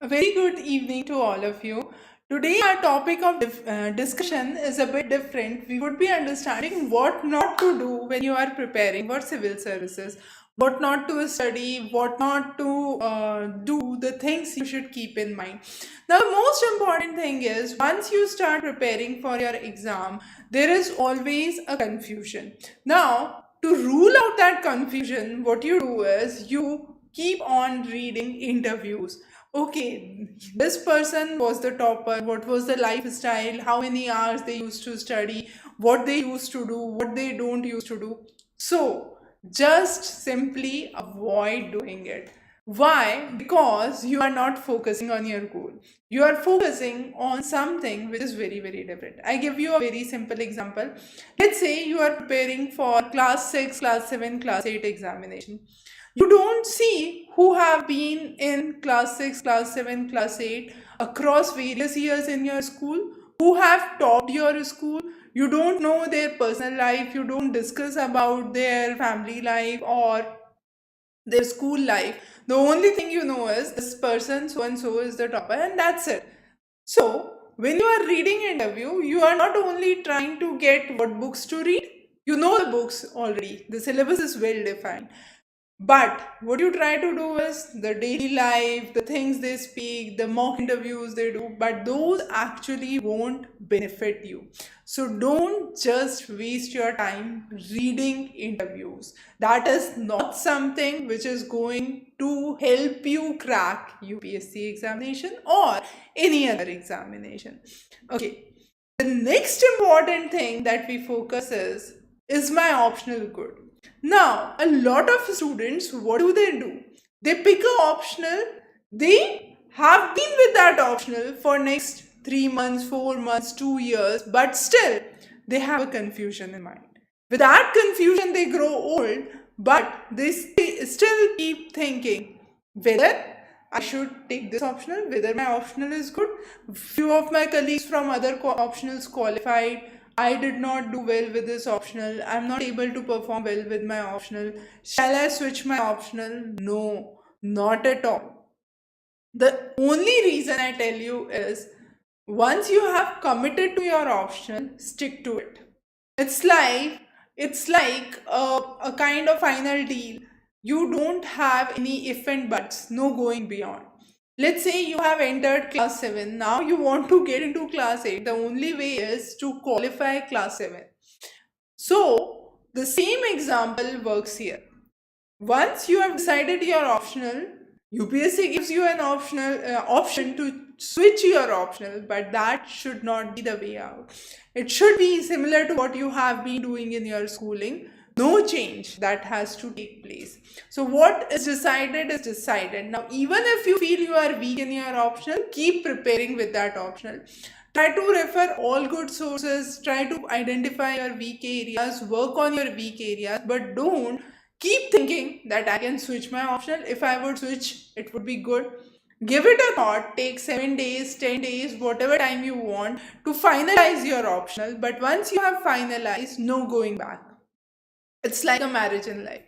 A very good evening to all of you. Today, our topic of discussion is a bit different. We would be understanding what not to do when you are preparing for civil services, what not to study, what not to do, the things you should keep in mind. Now, the most important thing is once you start preparing for your exam, there is always a confusion. Now, to rule out that confusion, what you do is you keep on reading interviews. Okay, this person was the topper, what was the lifestyle, how many hours they used to study, what they used to do, what they don't used to do. So just simply avoid doing it. Why? Because you are not focusing on your goal. You are focusing on something which is very, very different. I give you a very simple example. Let's say you are preparing for class 6, class 7, class 8 examination. You don't see who have been in class 6, class 7, class 8 across various years in your school, who have topped your school. You don't know their personal life, you don't discuss about their family life or their school life. The only thing you know is this person so and so is the topper, and that's it. So when you are reading interview, you are not only trying to get what books to read, you know the books already, the syllabus is well defined, but what you try to do is the daily life, the things they speak, the mock interviews they do, but those actually won't benefit you. So don't just waste your time reading interviews. That is not something which is going to help you crack UPSC examination or any other examination. Okay. The next important thing that we focus is my optional good? Now, a lot of students, what do? They pick a optional, they have been with that optional for next 3 months, 4 months, 2 years, but still they have a confusion in mind. With that confusion, they grow old, but they still keep thinking whether I should take this optional, whether my optional is good. Few of my colleagues from other optionals qualified. I did not do well with this optional. I'm not able to perform well with my optional. Shall I switch my optional? No, not at all. The only reason I tell you is once you have committed to your optional, stick to it. It's like a kind of final deal. You don't have any if and buts, no going beyond. Let's say you have entered class 7, now you want to get into class 8. The only way is to qualify class 7. So, the same example works here. Once you have decided your optional, UPSC gives you an option to switch your optional, but that should not be the way out. It should be similar to what you have been doing in your schooling. No change that has to take place. So what is decided is decided. Now, even if you feel you are weak in your optional, keep preparing with that optional. Try to refer all good sources, try to identify your weak areas, work on your weak areas, but don't keep thinking that I can switch my optional. If I would switch, it would be good. Give it a thought, take 7 days, 10 days, whatever time you want to finalize your optional. But once you have finalized, no going back. It's like a marriage in life.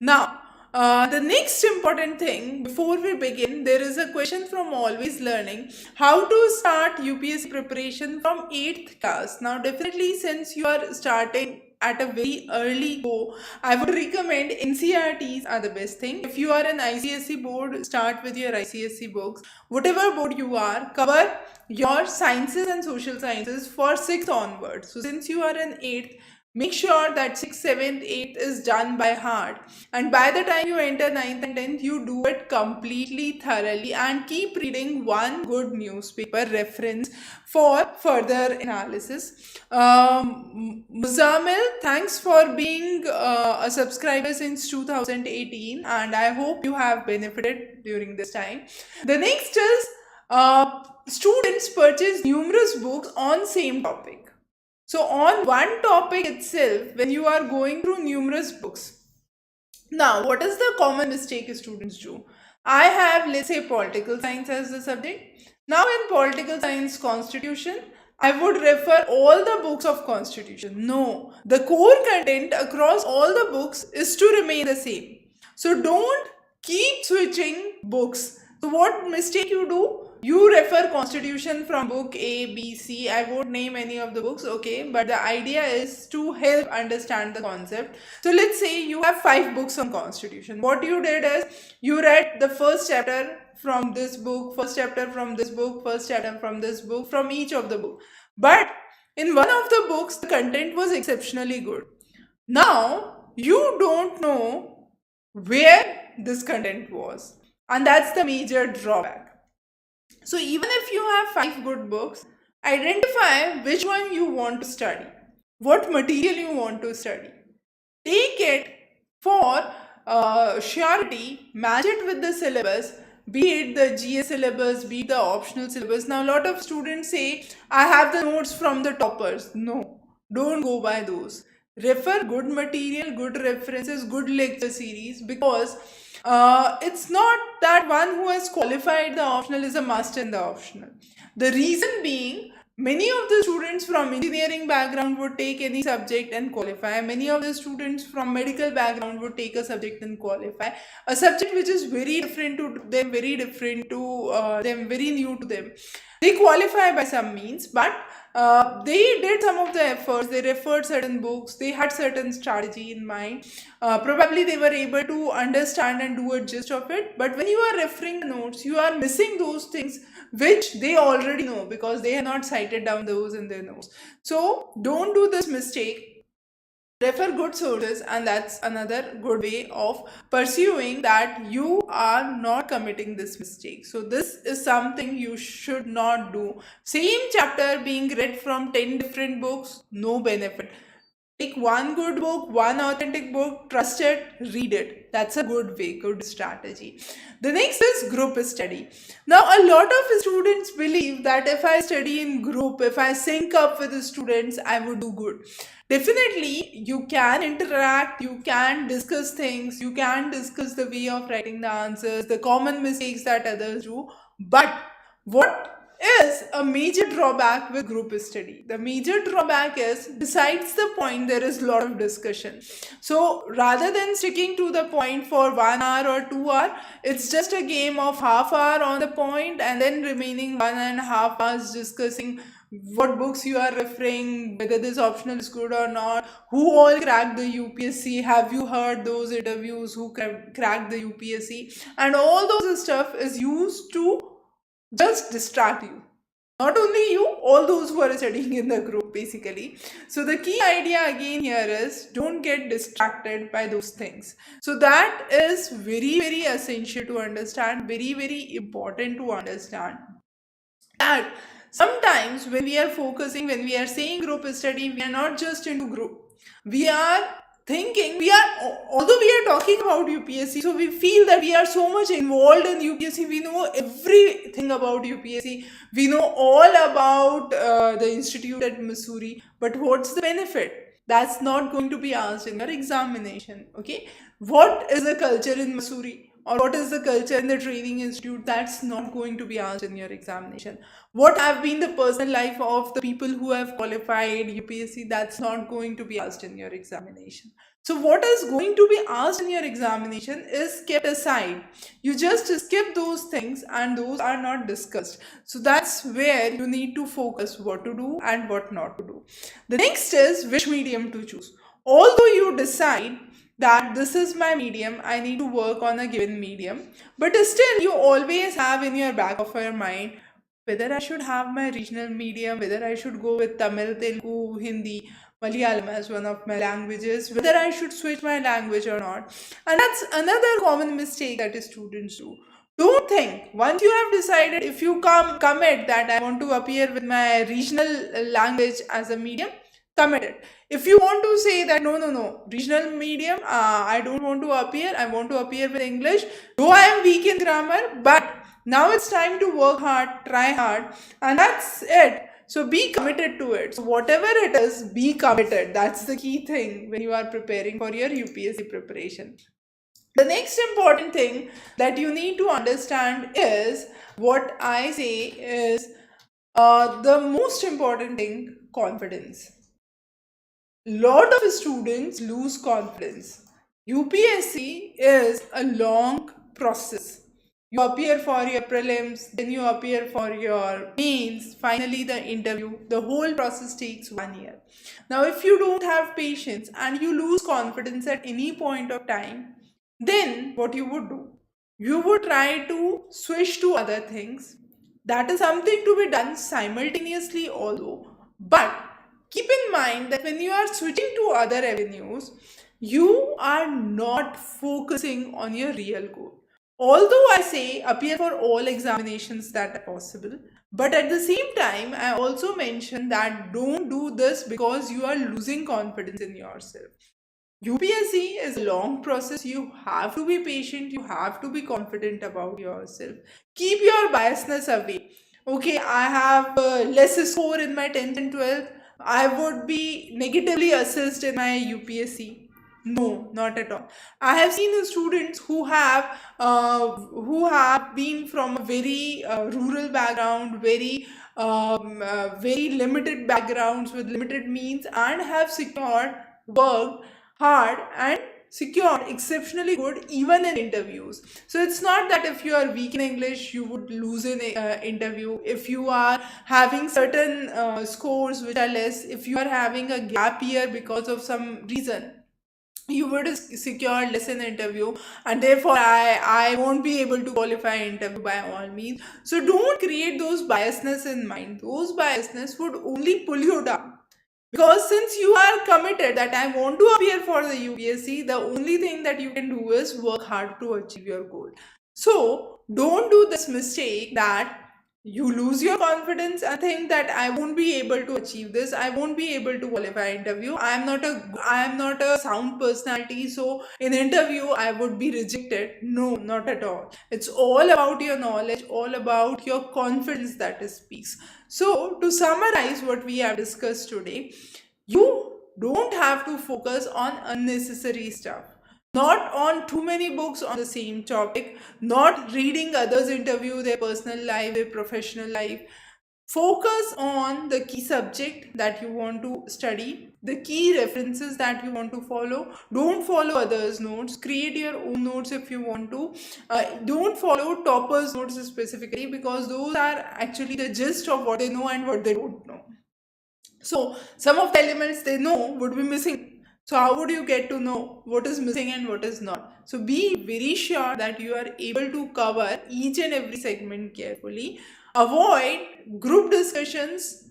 Now, the next important thing before we begin, there is a question from Always Learning: how to start UPSC preparation from 8th class? Now, definitely, since you are starting at a very early go, I would recommend NCRTs are the best thing. If you are an ICSE board, start with your ICSE books. Whatever board you are, cover your sciences and social sciences for 6th onwards. So, since you are in 8th, make sure that 6th, 7th, 8th is done by heart. And by the time you enter 9th and 10th, you do it completely thoroughly and keep reading one good newspaper reference for further analysis. Muzamil, thanks for being a subscriber since 2018, and I hope you have benefited during this time. The next is students purchase numerous books on same topic. So on one topic itself, when you are going through numerous books, now what is the common mistake students do? I have, let's say, political science as the subject. Now in political science constitution, I would refer all the books of constitution. No, the core content across all the books is to remain the same. So don't keep switching books. So what mistake you do? You refer constitution from book A, B, C. I won't name any of the books, okay? But the idea is to help understand the concept. So let's say you have 5 books on constitution. What you did is you read the first chapter from this book, first chapter from this book, first chapter from this book, from each of the book. But in one of the books, the content was exceptionally good. Now you don't know where this content was, and that's the major drawback. So even if you have 5 good books, identify which one you want to study, what material you want to study. Take it for surety, match it with the syllabus, be it the GS syllabus, be it the optional syllabus. Now, a lot of students say, I have the notes from the toppers. No, don't go by those. Refer good material, good references, good lecture series, because it's not that one who has qualified the optional is a must in the optional. The reason being, many of the students from engineering background would take any subject and qualify. Many of the students from medical background would take a subject and qualify. A subject which is very different to them, very different to them, very new to them. They qualify by some means, but they did some of the efforts. They referred certain books. They had certain strategy in mind. Probably they were able to understand and do a gist of it. But when you are referring the notes, you are missing those things which they already know because they have not cited down those in their notes. So don't do this mistake. Refer good sources, and that's another good way of pursuing that you are not committing this mistake. So this is something you should not do. Same chapter being read from 10 different books, no benefit. Take one good book, one authentic book, trust it, read it. That's a good way, good strategy. The next is group study. Now, a lot of students believe that if I study in group, if I sync up with the students, I would do good. Definitely, you can interact, you can discuss things, you can discuss the way of writing the answers, the common mistakes that others do. But what is a major drawback with group study? The major drawback is, besides the point, there is a lot of discussion. So rather than sticking to the point for 1 hour or 2 hour, it's just a game of half hour on the point and then remaining 1.5 hours discussing what books you are referring, whether this optional is good or not, who all cracked the UPSC, have you heard those interviews, who cracked the UPSC, and all those stuff is used to just distract you. Not only you, all those who are studying in the group basically. So the key idea again here is, don't get distracted by those things. So that is very, very essential to understand, very, very important to understand. And sometimes when we are focusing, when we are saying group study, we are not just into group. We are thinking, although we are talking about UPSC, so we feel that we are so much involved in UPSC, we know everything about UPSC, we know all about the institute at Missouri, but what's the benefit? That's not going to be asked in your examination, okay? What is the culture in Missouri? Or what is the culture in the training institute? That's not going to be asked in your examination. What have been the personal life of the people who have qualified UPSC? That's not going to be asked in your examination. So what is going to be asked in your examination is kept aside. You just skip those things and those are not discussed. So that's where you need to focus what to do and what not to do. The next is which medium to choose. Although you decide that this is my medium, I need to work on a given medium, but still you always have in your back of your mind whether I should have my regional medium, whether I should go with Tamil, Telugu, Hindi, Malayalam as one of my languages, whether I should switch my language or not. And that's another common mistake that students do. Don't think, once you have decided, if you commit that I want to appear with my regional language as a medium, commit it. If you want to say that no, regional medium, I don't want to appear, I want to appear with English, though I am weak in grammar, but now it's time to work hard, try hard, and that's it. So be committed to it. So whatever it is, be committed. That's the key thing when you are preparing for your UPSC preparation. The next important thing that you need to understand is, what I say is the most important thing, confidence. Lot of students lose confidence. UPSC is a long process. You appear for your prelims, then you appear for your mains, finally the interview. The whole process takes 1 year. Now, if you don't have patience and you lose confidence at any point of time, then what you would do? You would try to switch to other things. That is something to be done simultaneously, although. But keep in mind that when you are switching to other avenues, you are not focusing on your real goal. Although I say appear for all examinations that are possible, but at the same time, I also mention that don't do this because you are losing confidence in yourself. UPSC is a long process. You have to be patient. You have to be confident about yourself. Keep your biasness away. Okay, I have less score in my 10th and 12th. I would be negatively assessed in my UPSC. No, not at all. I have seen students who have been from a very rural background, very limited backgrounds with limited means, and have secured worked hard and secured exceptionally good even in interviews. So it's not that if you are weak in English you would lose in interview. If you are having certain scores which are less, if you are having a gap year because of some reason, you would secure less in interview, and therefore I won't be able to qualify interview by all means. So don't create those biasness in mind. Those biasness would only pull you down. Because since you are committed that I want to appear for the UPSC, the only thing that you can do is work hard to achieve your goal. So don't do this mistake that you lose your confidence and think that I won't be able to achieve this, I won't be able to qualify interview, I am not a sound personality, so in interview I would be rejected. No, not at all. It's all about your knowledge, all about your confidence that it speaks. So to summarize what we have discussed today, you don't have to focus on unnecessary stuff, not on too many books on the same topic, not reading others' interview, their personal life, their professional life. Focus on the key subject that you want to study, the key references that you want to follow. Don't follow others' notes. Create your own notes if you want to. Don't follow toppers' notes specifically, because those are actually the gist of what they know and what they don't know. So some of the elements they know would be missing. So how would you get to know what is missing and what is not? So be very sure that you are able to cover each and every segment carefully. Avoid group discussions,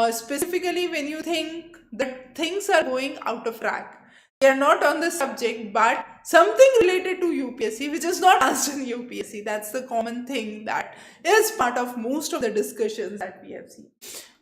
specifically when you think that things are going out of track. They are not on the subject, but something related to UPSC which is not asked in UPSC. That's the common thing that is part of most of the discussions that we have seen.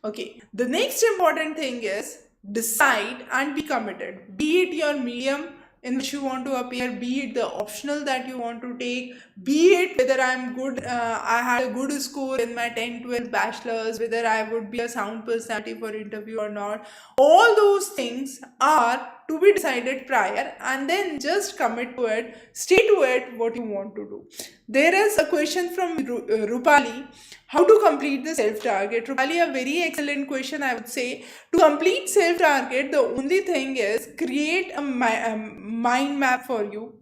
Okay, the next important thing is decide and be committed. Be it your medium in which you want to appear, be it the optional that you want to take, be it whether I'm good, I had a good score in my 10, 12 bachelors, whether I would be a sound personality for interview or not. All those things are to be decided prior, and then just commit to it, stay to it, what you want to do. There is a question from Rupali: how to complete the self-target? Rupali, a very excellent question, I would say. To complete self-target, the only thing is create a mind map for you.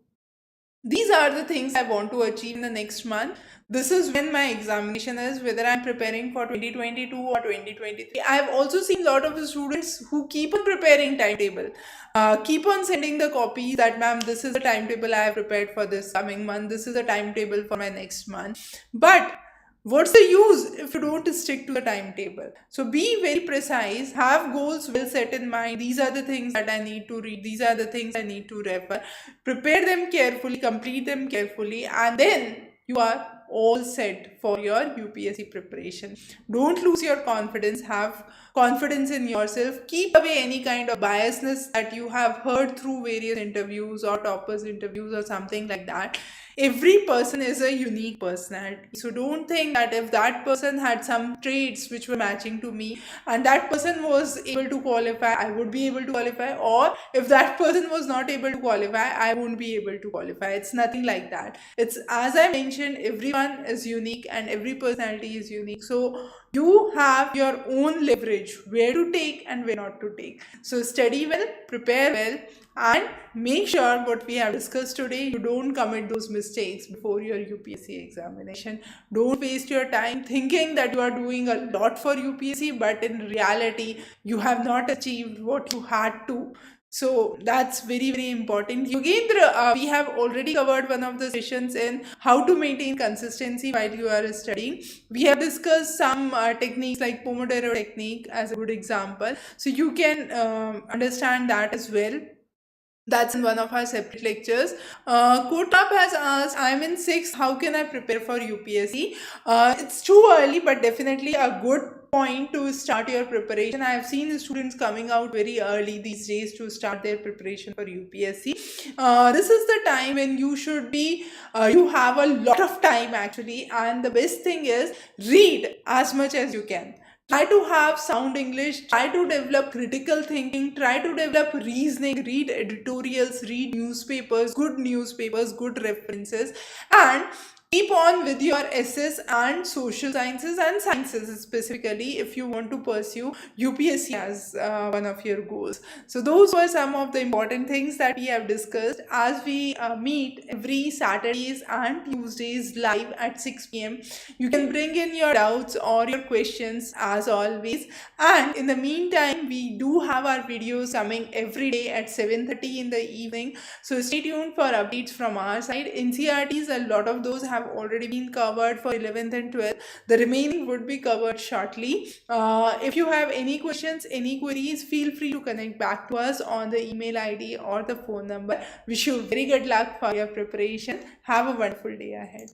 These are the things I want to achieve in the next month. This is when my examination is, whether I'm preparing for 2022 or 2023. I have also seen a lot of students who keep on preparing timetable, keep on sending the copies that, ma'am, this is the timetable I have prepared for this coming month, this is the timetable for my next month. But what's the use if you don't stick to the timetable? So be very precise, have goals well set in mind. These are the things that I need to read, these are the things I need to refer. Prepare them carefully, complete them carefully, and then you are all set for your UPSC preparation. Don't lose your confidence, have confidence in yourself. Keep away any kind of biasness that you have heard through various interviews or toppers interviews or something like that. Every person is a unique personality. So don't think that if that person had some traits which were matching to me and that person was able to qualify, I would be able to qualify, or if that person was not able to qualify, I won't be able to qualify. It's nothing like that. It's, as I mentioned, everyone is unique and every personality is unique. So You have your own leverage where to take and where not to take. So study well, prepare well, and make sure what we have discussed today, you don't commit those mistakes before your UPSC examination. Don't waste your time thinking that you are doing a lot for UPSC, but in reality, you have not achieved what you had to. So that's very, very important. Yogendra, we have already covered one of the sessions in how to maintain consistency while you are studying. We have discussed some techniques like Pomodoro technique as a good example. So you can understand that as well. That's in one of our separate lectures. Kotap has asked, I'm in 6th, how can I prepare for UPSC? It's too early, but definitely a good point to start your preparation. I have seen the students coming out very early these days to start their preparation for UPSC. This is the time when you should be, you have a lot of time actually, and the best thing is read as much as you can. Try to have sound English, try to develop critical thinking, try to develop reasoning, read editorials, read newspapers, good references, and keep on with your SS and social sciences and sciences specifically if you want to pursue UPSC as one of your goals. So those were some of the important things that we have discussed as we meet every Saturdays and Tuesdays live at 6 p.m. You can bring in your doubts or your questions as always. And in the meantime, we do have our videos coming every day at 7:30 in the evening. So stay tuned for updates from our side. NCRTs, a lot of those have already been covered for 11th and 12th. The remaining would be covered shortly. If you have any questions, any queries, feel free to connect back to us on the email ID or the phone number. Wish you very good luck for your preparation. Have a wonderful day ahead.